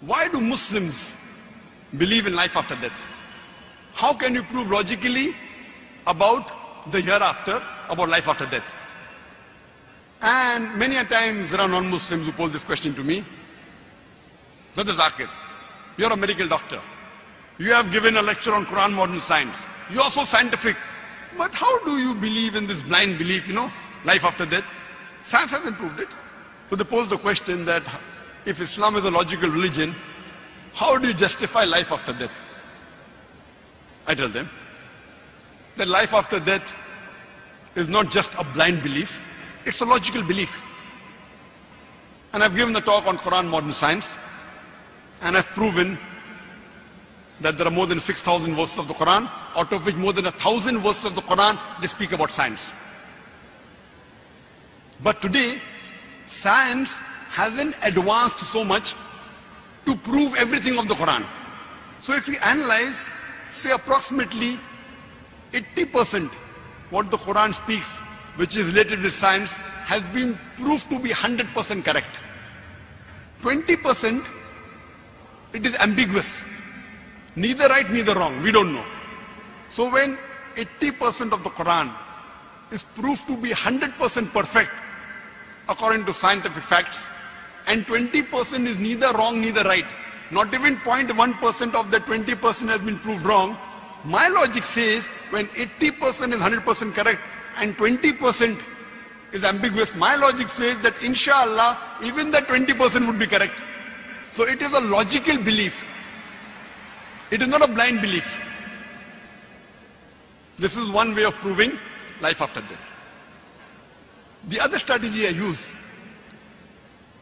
Why do Muslims believe in life after death? How can you prove logically about the hereafter, about life after death? And many a times there are non-Muslims who pose this question to me. Brother Zakir, you're a medical doctor. You have given a lecture on Quran modern science. You are so scientific. But how do you believe in this blind belief, life after death? Science hasn't proved it. So they pose the question that if Islam is a logical religion, how do you justify life after death? I tell them that life after death is not just a blind belief, it's a logical belief. And I've given the talk on Quran modern science, and I've proven that there are more than 6,000 verses of the Quran, out of which more than 1,000 verses of the Quran, they speak about science. But today, science hasn't advanced so much to prove everything of the Quran. So if we analyze, say approximately 80% what the Quran speaks, which is related with science, has been proved to be 100% correct. 20%, it is ambiguous. Neither right, neither wrong. We don't know. So when 80% of the Quran is proved to be 100% perfect according to scientific facts, and 20% is neither wrong, neither right, not even 0.1% of the 20% has been proved wrong, my logic says when 80% is 100% correct and 20% is ambiguous, my logic says that inshallah, even the 20% would be correct. So it is a logical belief. It is not a blind belief. This is one way of proving life after death. The other strategy I use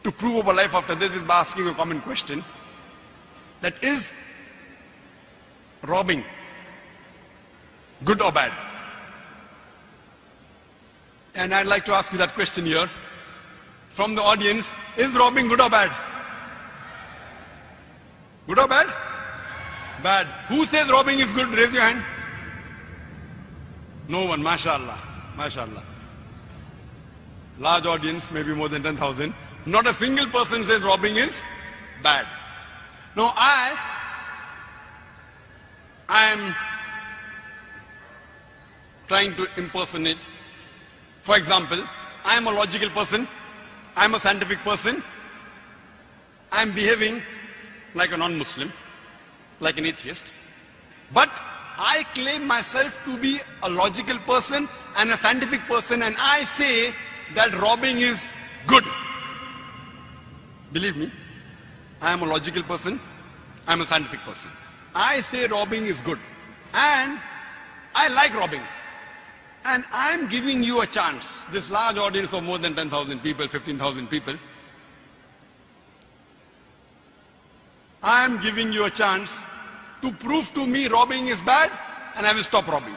to prove about life after death is by asking a common question. That is robbing good or bad? And I'd like to ask you that question here from the audience. Is robbing good or bad? Good or bad? Bad. Who says robbing is good? Raise your hand. No one. MashaAllah. MashaAllah. Large audience, maybe more than 10,000. Not a single person says robbing is bad. Now I am trying to impersonate. For example, I am a logical person. I am a scientific person. I am behaving like a non-Muslim, like an atheist. But I claim myself to be a logical person and a scientific person, and I say that robbing is good. Believe me, I am a logical person, I am a scientific person. I say robbing is good, and I like robbing. And I am giving you a chance, this large audience of more than 10,000 people, 15,000 people. I am giving you a chance to prove to me robbing is bad, and I will stop robbing.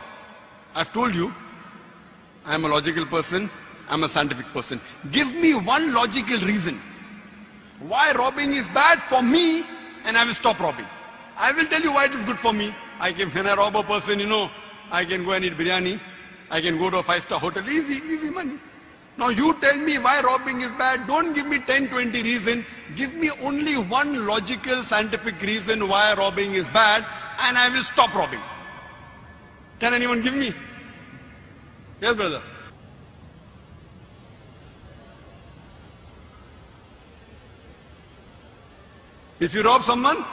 I've told you, I am a logical person, I am a scientific person. Give me one logical reason why robbing is bad for me, and I will stop robbing. I will tell you why it is good for me. When I rob a person, I can go and eat biryani. I can go to a 5-star hotel. Easy money. Now you tell me why robbing is bad. Don't give me 10, 20 reasons. Give me only one logical, scientific reason why robbing is bad, and I will stop robbing. Can anyone give me? Yes, brother. If you rob someone,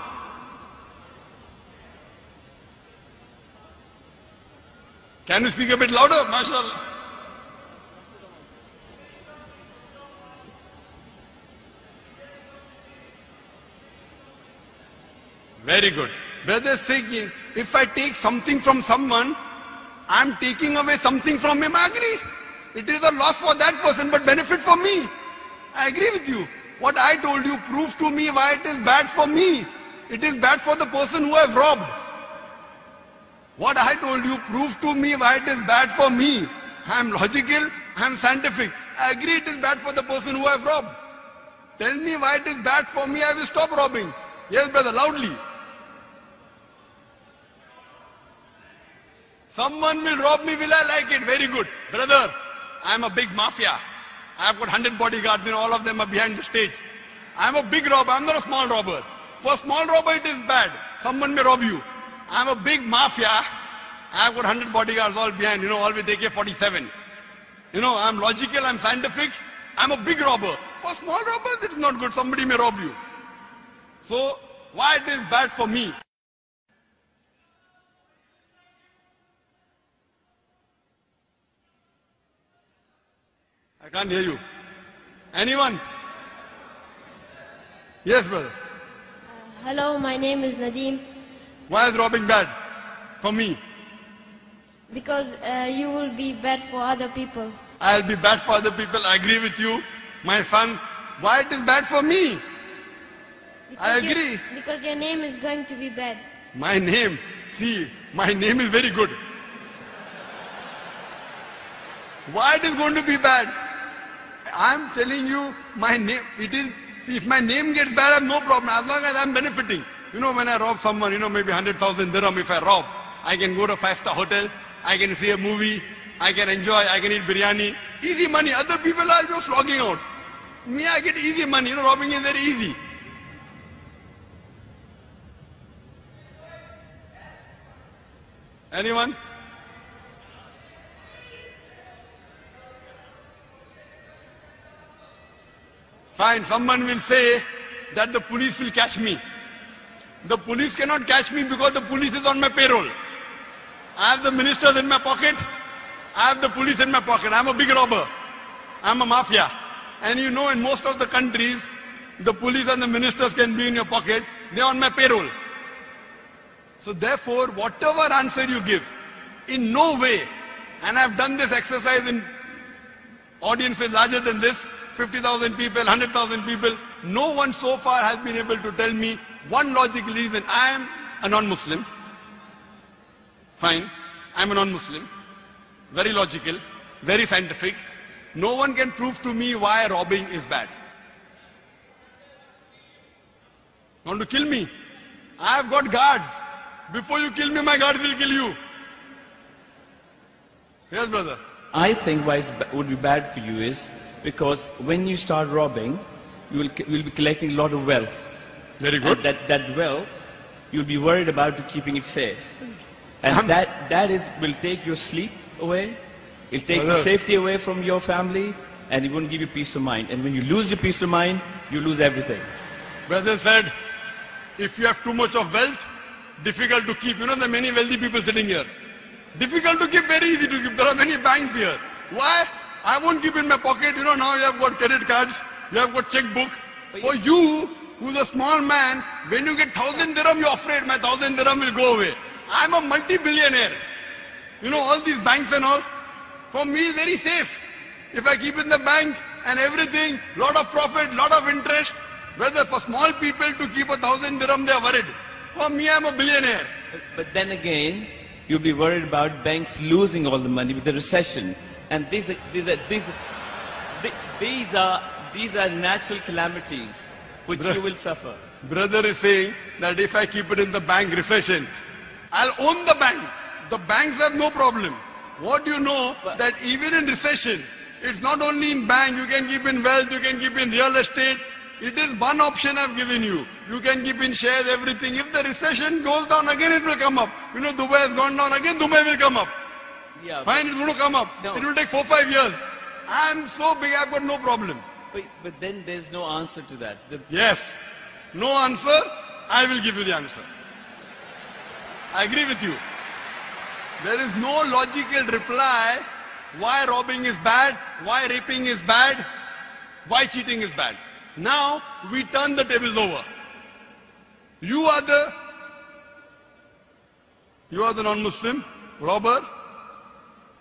can you speak a bit louder? MashaAllah. Very good. Brother saying, if I take something from someone, I'm taking away something from him. I agree. It is a loss for that person, but benefit for me. I agree with you. What I told you, prove to me why it is bad for me. It is bad for the person who I've robbed. What I told you, prove to me why it is bad for me. I am logical, I am scientific. I agree it is bad for the person who I've robbed. Tell me why it is bad for me, I will stop robbing. Yes, brother, loudly. Someone will rob me, will I like it? Very good. Brother, I am a big mafia. I have got 100 bodyguards and all of them are behind the stage. I am a big robber, I am not a small robber. For small robber it is bad. Someone may rob you. I'm a big mafia. I've got 100 bodyguards all behind, all with AK-47. I'm logical, I'm scientific. I'm a big robber. For small robbers it is not good. Somebody may rob you. So why it is bad for me? I can't hear you. Anyone? Yes, brother. Hello, my name is Nadeem. Why is robbing bad for me? Because you will be bad for other people. I'll be bad for other people. I agree with you. My son, why it is bad for me? I agree. Because your name is going to be bad. My name, see, my name is very good. Why it is going to be bad? I'm telling you, my name, see, if my name gets bad, I have no problem, as long as I'm benefiting. When I rob someone, maybe 100,000 dirham if I rob, I can go to a 5-star hotel, I can see a movie, I can enjoy, I can eat biryani. Easy money. Other people are just slogging out. Me, I get easy money. Robbing is very easy. Anyone? Fine, someone will say that the police will catch me. The police cannot catch me because the police is on my payroll. I have the ministers in my pocket. I have the police in my pocket. I'm a big robber. I'm a mafia. And in most of the countries, the police and the ministers can be in your pocket. They're on my payroll. So therefore, whatever answer you give, in no way, and I've done this exercise in audiences larger than this, 50,000 people, 100,000 people, no one so far has been able to tell me one logical reason. I am a non-Muslim. Fine, I'm a non-Muslim. Very logical, very scientific. No one can prove to me why robbing is bad. You want to kill me? I have got guards. Before you kill me, my guards will kill you. Yes, brother. I think why it would be bad for you is because when you start robbing, you will be collecting a lot of wealth. Very good. And that wealth, you'll be worried about keeping it safe. And that will take your sleep away. It'll take the safety away from your family, and it won't give you peace of mind. And when you lose your peace of mind, you lose everything. Brother said, if you have too much of wealth, difficult to keep. There are many wealthy people sitting here. Difficult to keep, very easy to keep. There are many banks here. Why? I won't keep in my pocket. Now you have got credit cards, you have got checkbook. For you, who's a small man, when you get 1,000 dirham, you're afraid my 1,000 dirham will go away. I'm a multi-billionaire. All these banks and all. For me, very safe. If I keep in the bank and everything, lot of profit, lot of interest. Brother, for small people to keep 1,000 dirham, they are worried. For me, I'm a billionaire. But then again, you'll be worried about banks losing all the money with the recession. And these are natural calamities which you will suffer. Brother is saying that if I keep it in the bank, recession, I'll own the bank. The banks have no problem. What do you know? That even in recession, it's not only in bank, you can keep in wealth, you can keep in real estate. It is one option I've given you. You can keep in shares, everything. If the recession goes down, again it will come up. Dubai has gone down, again Dubai will come up. Yeah, fine, it's going to come up. No. It will take 4-5 years. I'm so big, I've got no problem. But then there's no answer to that. Yes. No answer, I will give you the answer. I agree with you. There is no logical reply why robbing is bad, why raping is bad, why cheating is bad. Now, we turn the tables over. You are the non-Muslim, robber,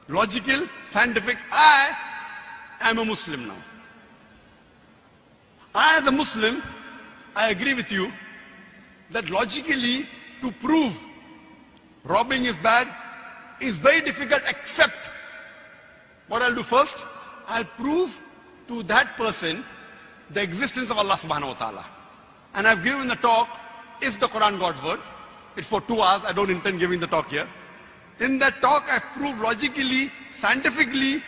logical, scientific. I am a Muslim now. I, as a Muslim, I agree with you that logically to prove robbing is bad is very difficult, except what I'll do first, I'll prove to that person the existence of Allah subhanahu wa ta'ala. And I've given the talk, is the Quran God's word? It's for 2 hours, I don't intend giving the talk here. In that talk, I've proved logically, scientifically,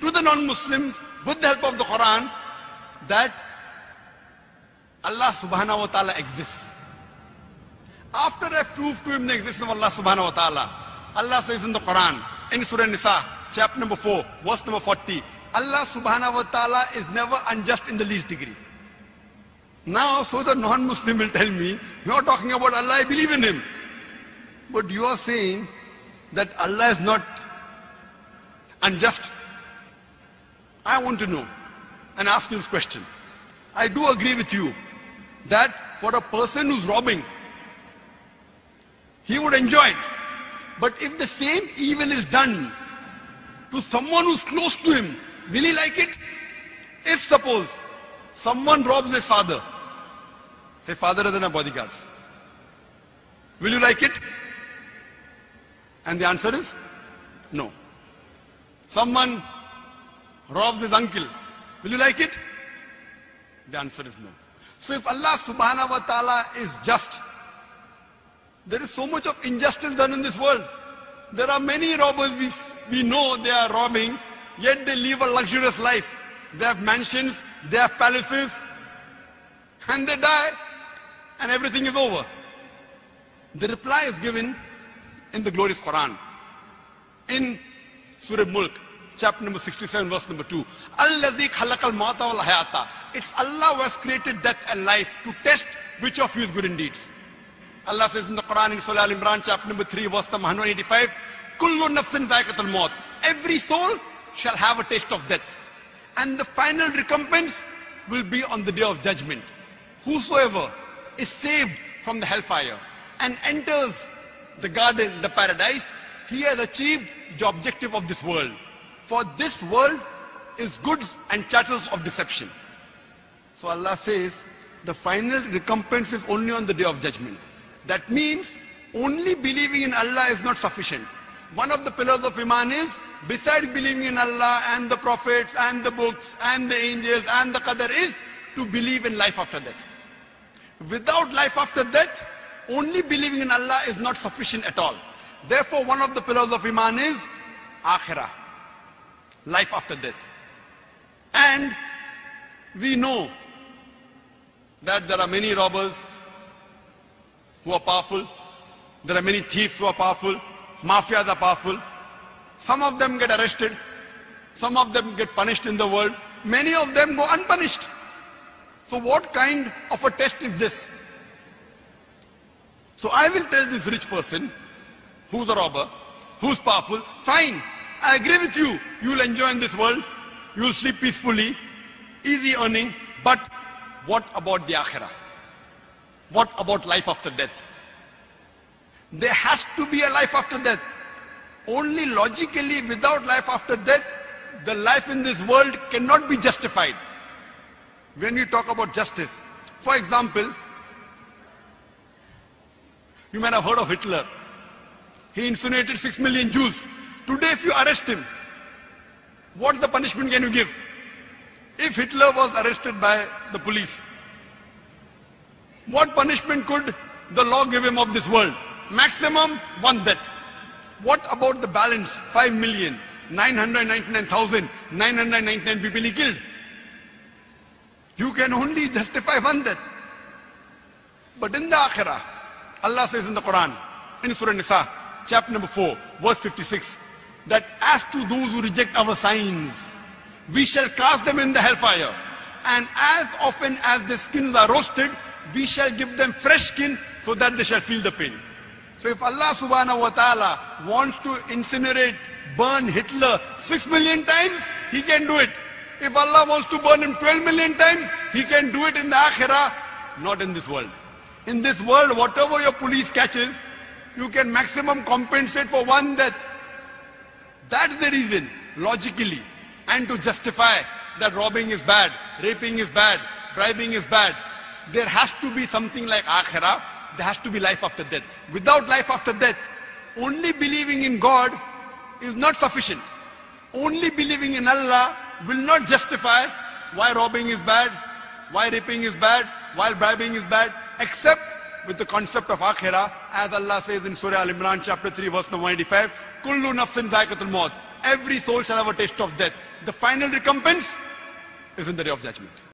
to the non-Muslims, with the help of the Quran, that Allah subhanahu wa ta'ala exists. After I proved to him the existence of Allah subhanahu wa ta'ala, Allah says in the Quran, in Surah Nisa, chapter number 4, verse number 40, Allah subhanahu wa ta'ala is never unjust in the least degree. Now, so the non-Muslim will tell me, you are talking about Allah, I believe in him. But you are saying that Allah is not unjust. I want to know and ask you this question. I do agree with you that for a person who's robbing, he would enjoy it. But if the same evil is done to someone who's close to him, will he like it? If suppose someone robs his father doesn't have bodyguards, will you like it? And the answer is no. Someone robs his uncle, will you like it? The answer is no. So if Allah subhanahu wa ta'ala is just, there is so much of injustice done in this world. There are many robbers, we know they are robbing, yet they live a luxurious life. They have mansions, they have palaces, and they die, and everything is over. The reply is given in the glorious Quran. In Surah Mulk, chapter number 67, verse number 2. Allazi khalaqal mauta wal hayata. It's Allah who has created death and life to test which of you is good in deeds. Allah says in the Quran in Surah Al-Imran, chapter number 3, verse number 185, Kullu nafsin zaiqatul maut. Every soul shall have a taste of death. And the final recompense will be on the day of judgment. Whosoever is saved from the hellfire and enters the garden, the paradise, he has achieved the objective of this world. For this world is goods and chattels of deception. So Allah says, the final recompense is only on the day of judgment. That means only believing in Allah is not sufficient. One of the pillars of Iman is, besides believing in Allah and the prophets and the books and the angels and the Qadar, is to believe in life after death. Without life after death, only believing in Allah is not sufficient at all. Therefore, one of the pillars of Iman is Akhirah, life after death. And we know that there are many robbers who are powerful. There are many thieves who are powerful. Mafias are powerful. Some of them get arrested. Some of them get punished in the world. Many of them go unpunished. So what kind of a test is this? So I will tell this rich person, who's a robber, who's powerful, fine, I agree with you. You will enjoy in this world. You will sleep peacefully, easy earning. But what about the Akhirah? What about life after death? There has to be a life after death. Only logically, without life after death, the life in this world cannot be justified. When we talk about justice, for example, you might have heard of Hitler. He incinerated 6 million Jews. Today, if you arrest him, what the punishment can you give? If Hitler was arrested by the police, what punishment could the law give him of this world? Maximum 1 death. What about the balance? 5,999,999 people he killed. You can only justify 1 death. But in the Akhirah, Allah says in the Quran, in Surah Nisa, chapter number 4, verse 56, that as to those who reject our signs, we shall cast them in the hellfire. And as often as their skins are roasted, we shall give them fresh skin so that they shall feel the pain. So if Allah subhanahu wa ta'ala wants to incinerate, burn Hitler 6 million times, he can do it. If Allah wants to burn him 12 million times, he can do it in the Akhirah, not in this world. In this world, whatever your police catches, you can maximum compensate for 1 death. That's the reason, logically, and to justify that robbing is bad, raping is bad, bribing is bad. There has to be something like Akhirah. There has to be life after death. Without life after death, only believing in God is not sufficient. Only believing in Allah will not justify why robbing is bad, why raping is bad, why bribing is bad, except with the concept of Akhirah, as Allah says in Surah Al-Imran, chapter 3, verse number 185, Kullu nafsin zaiqatul maut. Every soul shall have a taste of death. The final recompense is in the day of judgment.